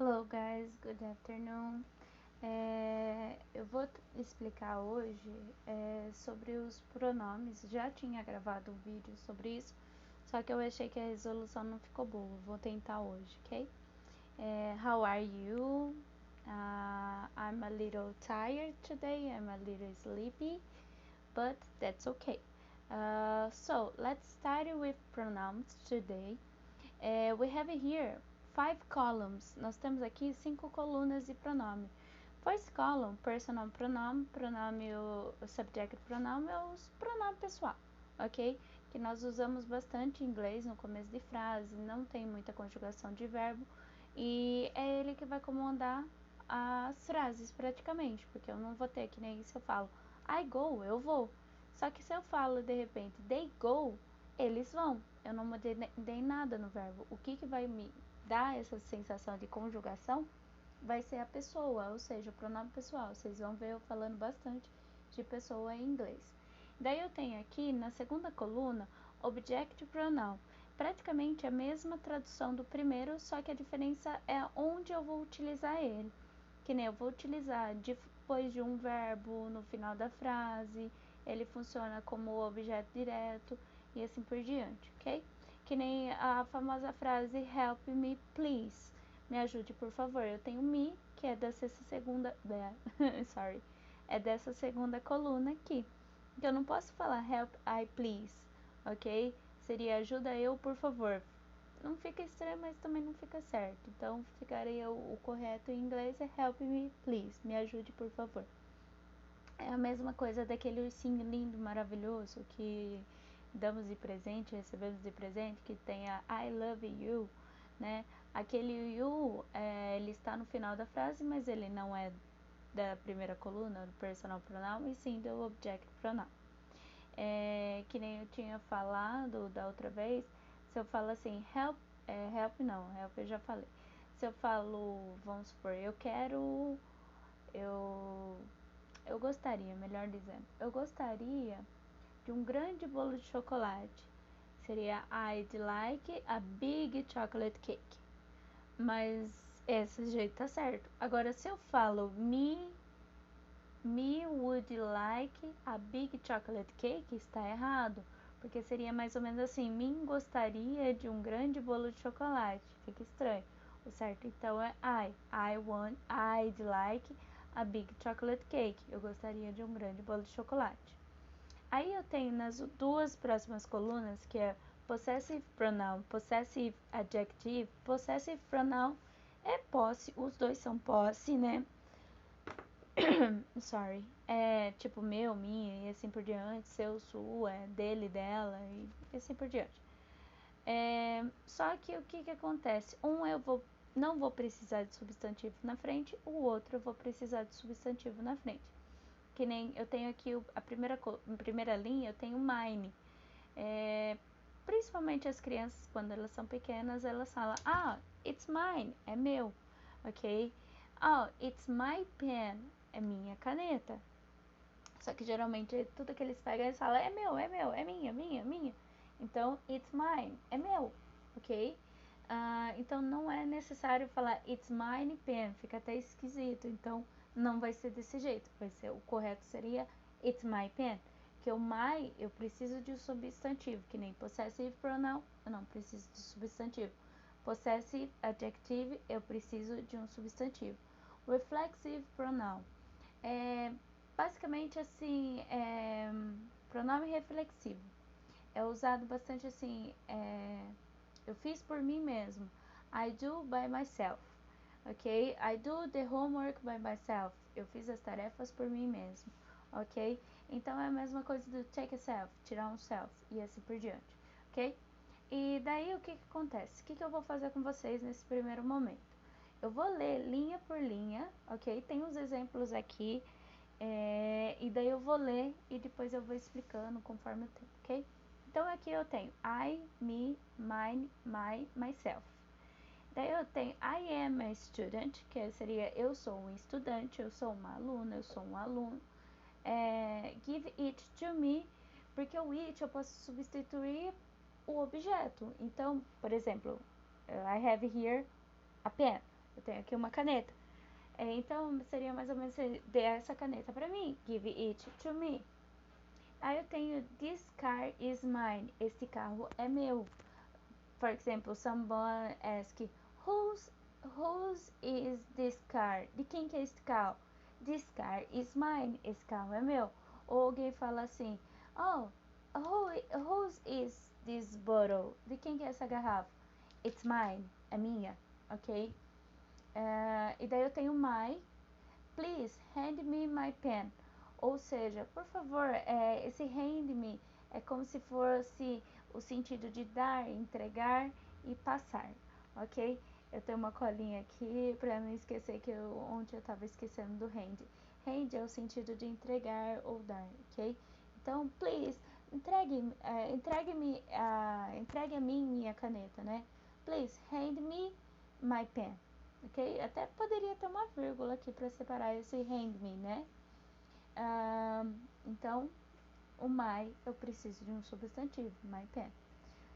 Hello guys, good afternoon. Eu vou explicar hoje sobre os pronomes. Já tinha gravado um vídeo sobre isso, só que eu achei que a resolução não ficou boa. Vou tentar hoje, ok? How are you? I'm a little tired today. I'm a little sleepy, but that's okay. So let's start with pronouns today. We have here 5 columns. Nós temos aqui 5 colunas de pronome. First column, personal pronoun, pronome o subject pronoun é o pronome pessoal, ok? Que nós usamos bastante em inglês no começo de frase, não tem muita conjugação de verbo e é ele que vai comandar as frases praticamente, porque eu não vou ter, que nem se eu falo I go, eu vou. Só que se eu falo de repente they go, eles vão. Eu não mudei nada no verbo. O que vai me dar essa sensação de conjugação vai ser a pessoa, ou seja, o pronome pessoal. Vocês vão ver eu falando bastante de pessoa em inglês. Daí eu tenho aqui na segunda coluna object pronoun. Praticamente a mesma tradução do primeiro, só que a diferença é onde eu vou utilizar ele. Que nem eu vou utilizar depois de um verbo, no final da frase, ele funciona como objeto direto e assim por diante, ok? Que nem a famosa frase help me please, me ajude por favor. Eu tenho me, que é dessa segunda, sorry, é dessa segunda coluna aqui. Então eu não posso falar help I please, ok? Seria ajuda eu por favor. Não fica estranho, mas também não fica certo. Então ficaria o correto em inglês é help me please, me ajude por favor. É a mesma coisa daquele ursinho lindo, maravilhoso que damos de presente, recebemos de presente, que tem a I love you, né? Aquele you, ele está no final da frase, mas ele não é da primeira coluna, do personal pronoun, e sim do object pronoun. Que nem eu tinha falado da outra vez, se eu falo assim, help eu já falei. Se eu falo, vamos supor, eu gostaria, melhor dizendo, eu gostaria de um grande bolo de chocolate. Seria I'd like a big chocolate cake. Mas esse jeito tá certo. Agora, se eu falo me would like a big chocolate cake, está errado. Porque seria mais ou menos assim, me gostaria de um grande bolo de chocolate. Fica estranho. O certo então é I'd like a big chocolate cake. Eu gostaria de um grande bolo de chocolate. Aí eu tenho nas duas próximas colunas, que é possessive pronoun, possessive adjective. Possessive pronoun é posse, os dois são posse, né? Sorry. É tipo meu, minha e assim por diante, seu, sua, dele, dela e assim por diante. Só que o que acontece? Não vou precisar de substantivo na frente, o outro eu vou precisar de substantivo na frente. Que nem eu tenho aqui a primeira linha, eu tenho mine. Principalmente as crianças, quando elas são pequenas, elas falam, it's mine, é meu, ok? Oh, it's my pen, é minha caneta. Só que geralmente tudo que eles pegam, eles falam, é meu, é minha. Então, it's mine, é meu, ok? Então não é necessário falar it's mine pen, fica até esquisito. Então não vai ser desse jeito. O correto seria it's my pen. Que o my eu preciso de um substantivo, que nem possessive pronoun, eu não preciso de substantivo. Possessive adjective, eu preciso de um substantivo. Reflexive pronoun basicamente assim, pronome reflexivo. É usado bastante assim, eu fiz por mim mesmo. I do by myself, ok? I do the homework by myself. Eu fiz as tarefas por mim mesmo, ok? Então é a mesma coisa do take a self, tirar um self e assim por diante, ok? E daí o que acontece? O que eu vou fazer com vocês nesse primeiro momento? Eu vou ler linha por linha, ok? Tem os exemplos aqui. E daí eu vou ler e depois eu vou explicando conforme o tempo, ok? Então aqui eu tenho I, me, mine, my, myself. Daí eu tenho I am a student, que seria eu sou um estudante, eu sou uma aluna, eu sou um aluno. Give it to me, porque o it eu posso substituir o objeto. Então, por exemplo, I have here a pen. Eu tenho aqui uma caneta. Então, seria mais ou menos, dê essa caneta pra mim. Give it to me. Aí eu tenho, this car is mine. Este carro é meu. For example, someone ask, whose is this car? De quem que é este carro? This car is mine. Esse carro é meu. Ou alguém fala assim, oh, whose is this bottle? De quem que é essa garrafa? It's mine. É minha. Ok? E daí eu tenho my. Please, hand me my pen. Ou seja, por favor, esse hand me é como se fosse o sentido de dar, entregar e passar, ok? Eu tenho uma colinha aqui para não esquecer que ontem eu estava esquecendo do hand. Hand é o sentido de entregar ou dar, ok? Então, please, entregue a mim minha caneta, né? Please, hand me my pen. Ok? Até poderia ter uma vírgula aqui para separar esse hand me, né? Então, o my eu preciso de um substantivo, my pen.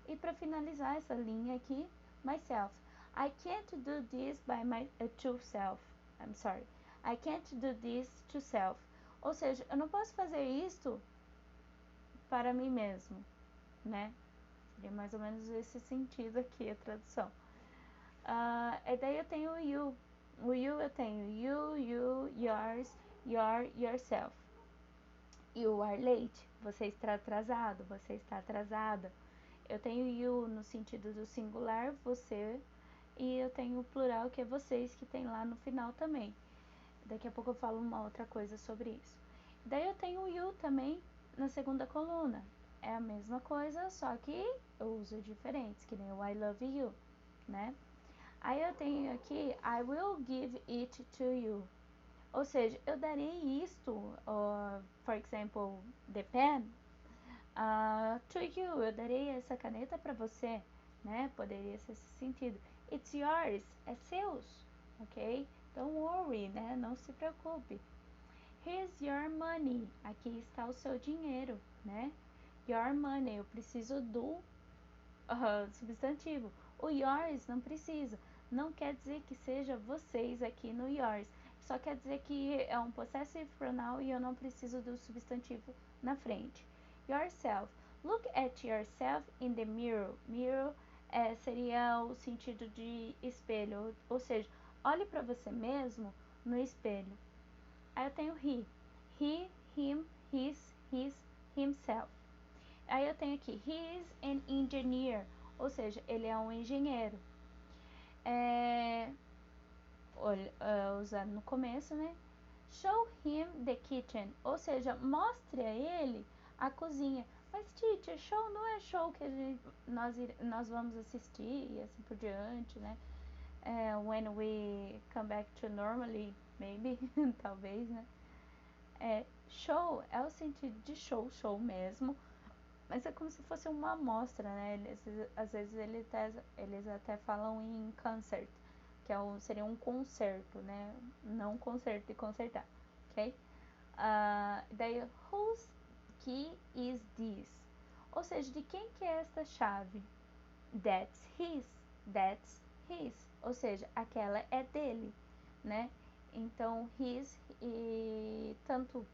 E para finalizar essa linha aqui, myself. I can't do this by my to self. I'm sorry. I can't do this to self. Ou seja, eu não posso fazer isto para mim mesmo, né? Seria mais ou menos esse sentido aqui, a tradução. E daí eu tenho o you. O you eu tenho you, yours, yourself. You are late. Você está atrasado, você está atrasada. Eu tenho you no sentido do singular, você. E eu tenho o plural, que é vocês, que tem lá no final também. Daqui a pouco eu falo uma outra coisa sobre isso. Daí eu tenho o you também na segunda coluna. É a mesma coisa, só que eu uso diferentes, que nem o I love you, né? Aí eu tenho aqui, I will give it to you. Ou seja, eu darei isto, for example, the pen, to you. Eu darei essa caneta para você, né? Poderia ser esse sentido. It's yours, é seus, ok? Don't worry, né? Não se preocupe. Here's your money. Aqui está o seu dinheiro, né? Your money, eu preciso do substantivo. O yours não precisa. Não quer dizer que seja vocês aqui no yours. Só quer dizer que é um possessive pronoun e eu não preciso do substantivo na frente. Yourself. Look at yourself in the mirror. Mirror seria o sentido de espelho. Ou seja, olhe para você mesmo no espelho. Aí eu tenho he. He, him, his, himself. Aí eu tenho aqui, he is an engineer, ou seja, ele é um engenheiro. Usado no começo, né? Show him the kitchen, ou seja, mostre a ele a cozinha. Mas, teacher, show não é show que nós vamos assistir e assim por diante, né? When we come back to normally, maybe, talvez, né? Show é o sentido de show mesmo, mas é como se fosse uma amostra, né? Às vezes eles até falam em concert, que seria um concerto, né? Não concerto de consertar, ok? Daí, whose key is this? Ou seja, de quem que é esta chave? That's his. Ou seja, aquela é dele, né? Então, his e tanto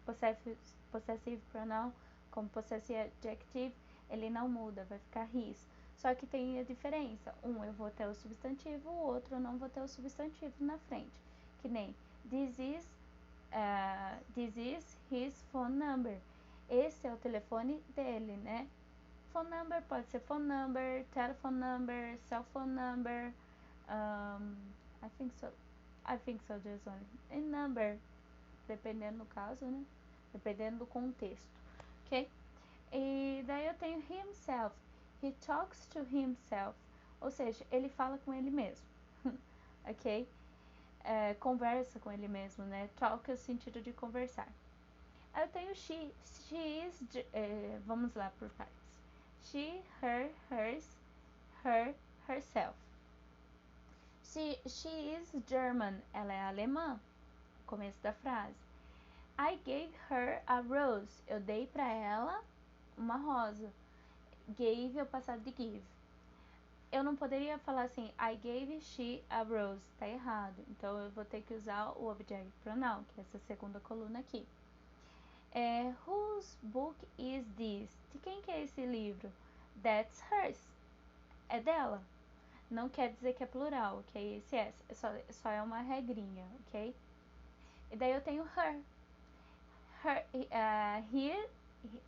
possessive pronoun como possessive adjective, ele não muda, vai ficar his. Só que tem a diferença. Um eu vou ter o substantivo, o outro eu não vou ter o substantivo na frente. Que nem this is his phone number. Esse é o telefone dele, né? Phone number pode ser phone number, telephone number, cell phone number. I think so there's only a number, dependendo do caso, né? Dependendo do contexto, ok? E daí eu tenho himself. He talks to himself. Ou seja, ele fala com ele mesmo, ok? Conversa com ele mesmo, né? Talk é o sentido de conversar. Aí eu tenho she. She is... vamos lá por partes. She, her, hers, her, herself. She is German. Ela é alemã. Começo da frase. I gave her a rose. Eu dei para ela uma rosa. Gave é o passado de give. eu não poderia falar assim, I gave she a rose, tá errado. Então eu vou ter que usar o object pronoun, que é essa segunda coluna aqui. Whose book is this? De quem que é esse livro? That's hers. É dela. Não quer dizer que é plural, ok? Esse só é uma regrinha, ok? E daí eu tenho her. Here,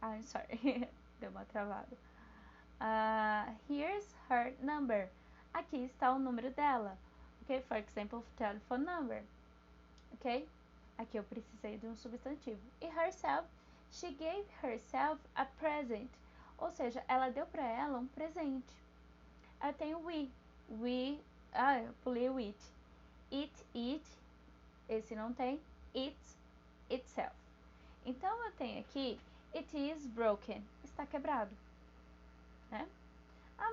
I'm sorry, deu uma travada. Here's her number. Aqui está o número dela. Ok? For example, telephone number. Ok? Aqui eu precisei de um substantivo. E herself, she gave herself a present. Ou seja, ela deu para ela um presente. Eu tenho we. Eu pulei o it. It, esse não tem. Itself. Então eu tenho aqui, it is broken. Está quebrado. Né?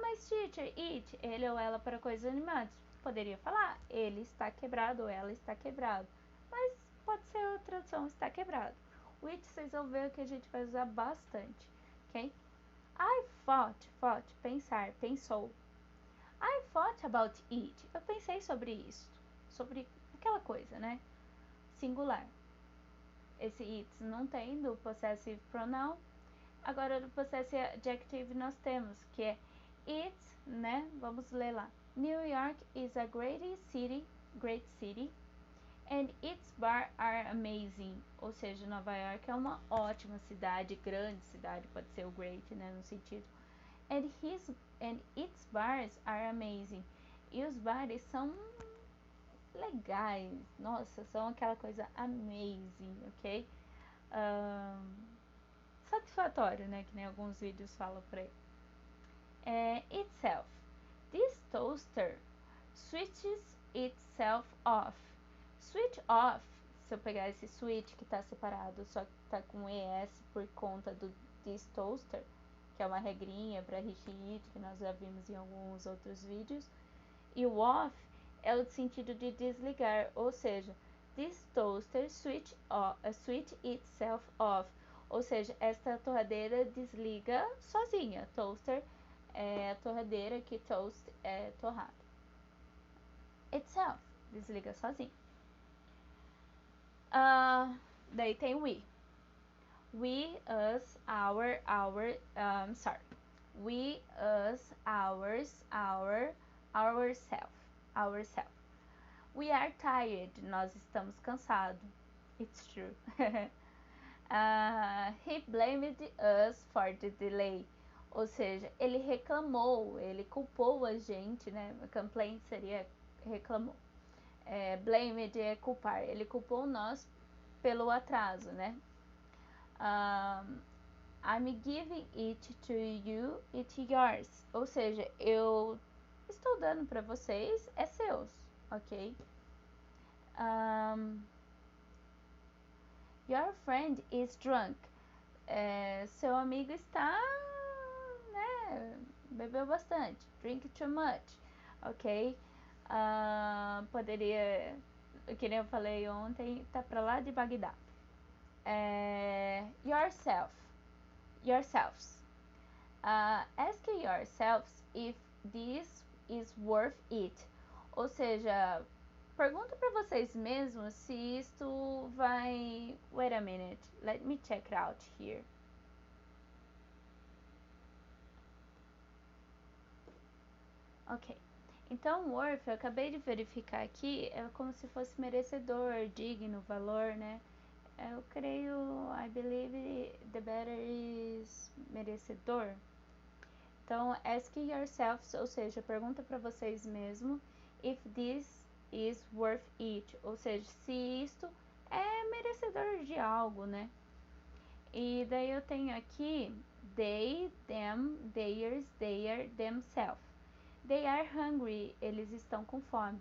Mas teacher, it, ele ou ela para coisas animadas. Poderia falar, ele está quebrado ou ela está quebrado. Mas pode ser a tradução, está quebrado. O it, vocês vão ver que a gente vai usar bastante, ok? I thought, pensar, pensou. I thought about it. Eu pensei sobre isso. Sobre aquela coisa, né? Singular. Esse it não tem do possessive pronoun. Agora, do possessive adjective nós temos, que é it, né? Vamos ler lá. New York is a great city, and its bars are amazing. Ou seja, Nova York é uma ótima cidade, grande cidade, pode ser o great, né? No sentido. And its bars are amazing. E os bares são legais. Nossa, são aquela coisa amazing, ok? Satisfatório, né? Que nem alguns vídeos falam por aí. Itself. This toaster switches itself off. Switch off, se eu pegar esse switch que está separado, só que está com ES por conta do this toaster, que é uma regrinha para it, que nós já vimos em alguns outros vídeos. E o off é o sentido de desligar, ou seja, this toaster switch itself off. Ou seja, esta torradeira desliga sozinha. Toaster é a torradeira que toast é torrado. Itself, desliga sozinho. Daí tem we. We, us, our, sorry. We, us, ours, ourself. We are tired, nós estamos cansados. It's true. He blamed us for the delay. Ou seja, ele reclamou, ele culpou a gente, né? Complaint seria reclamou. Blamed é culpar. Ele culpou nós pelo atraso, né? I'm giving it to you, it's yours. Ou seja, eu estou dando para vocês, é seus, ok? Your friend is drunk. Seu amigo está, né? Bebeu bastante. Drink too much, ok? Poderia, que nem eu falei ontem, tá pra lá de Bagdá. Yourselves. Ask yourselves if this is worth it. Ou seja, pergunta para vocês mesmos se isto vai... Wait a minute, let me check it out here. Ok, então worth, eu acabei de verificar aqui, é como se fosse merecedor, digno, valor, né? Eu creio, I believe the better is merecedor. Então, ask yourselves, ou seja, pergunta para vocês mesmos if this is worth it, ou seja, se isto é merecedor de algo, né? E daí eu tenho aqui they, them, theirs, their, themselves. They are hungry, eles estão com fome.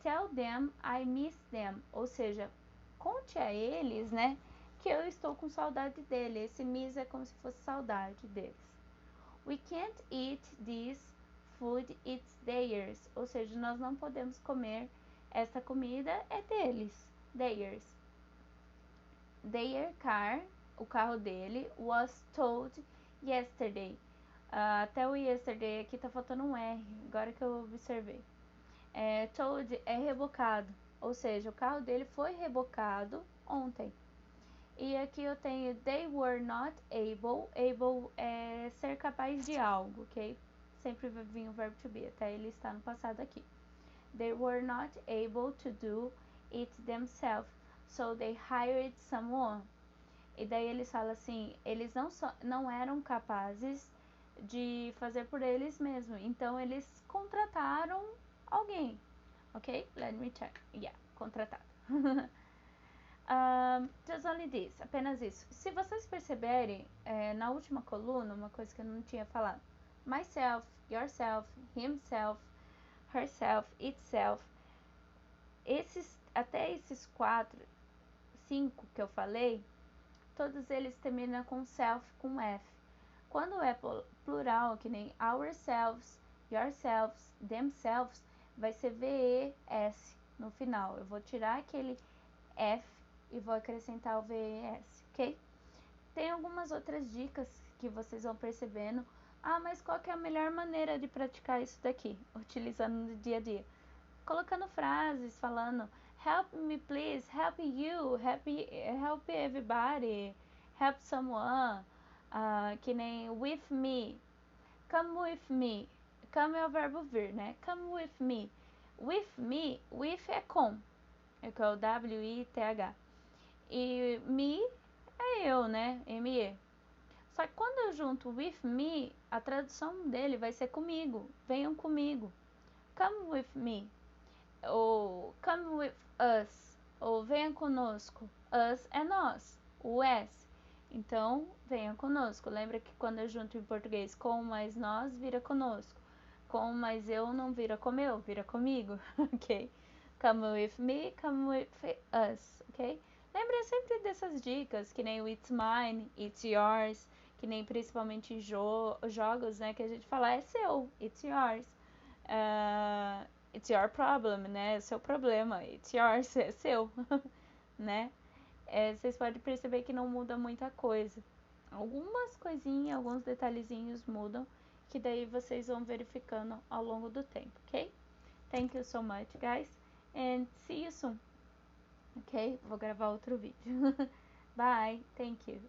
Tell them I miss them, ou seja, conte a eles, né, que eu estou com saudade deles. Esse miss é como se fosse saudade deles. We can't eat this food, it's theirs. Ou seja, nós não podemos comer esta comida, é deles. Theirs. Their car, o carro dele, was towed yesterday. Até o yesterday aqui tá faltando um R, agora que eu observei. Told é rebocado, ou seja, o carro dele foi rebocado ontem. E aqui eu tenho they were not able. Able é ser capaz de algo, ok? Sempre vai vir o verbo to be, até ele está no passado aqui. They were not able to do it themselves, so they hired someone. E daí eles falam assim, eles não eram capazes de fazer por eles mesmos, então eles contrataram alguém, ok? Let me check. Yeah, contratado. Just only this, apenas isso. Se vocês perceberem, na última coluna, uma coisa que eu não tinha falado. Myself, yourself, himself, herself, itself. Até esses 5 que eu falei, todos eles terminam com self, com F. Quando é plural, que nem ourselves, yourselves, themselves, vai ser VES no final. Eu vou tirar aquele F e vou acrescentar o VES, ok? Tem algumas outras dicas que vocês vão percebendo. Mas qual que é a melhor maneira de praticar isso daqui, utilizando no dia a dia? Colocando frases, falando help me please, help you, help everybody, help someone, que nem with me, come with me. Come é o verbo vir, né? Come with me. With é com, que é o W-I-T-H. E me é eu, né? M-E. Só que quando eu junto with me, a tradução dele vai ser comigo. Venham comigo. Come with me. Ou come with us. Ou venha conosco. Us é nós. O S. Então, venha conosco. Lembra que quando eu junto em português com mais nós, vira conosco. Com mais eu não vira comeu, vira comigo. Ok? Come with me, come with us. Ok? Lembra sempre dessas dicas, que nem o it's mine, it's yours, que nem principalmente jogos, né, que a gente fala é seu, it's yours. It's your problem, né, é seu problema, it's yours, é seu, né. Vocês podem perceber que não muda muita coisa. Algumas coisinhas, alguns detalhezinhos mudam, que daí vocês vão verificando ao longo do tempo, ok? Thank you so much, guys, and see you soon. Ok? Vou gravar outro vídeo. Bye. Thank you.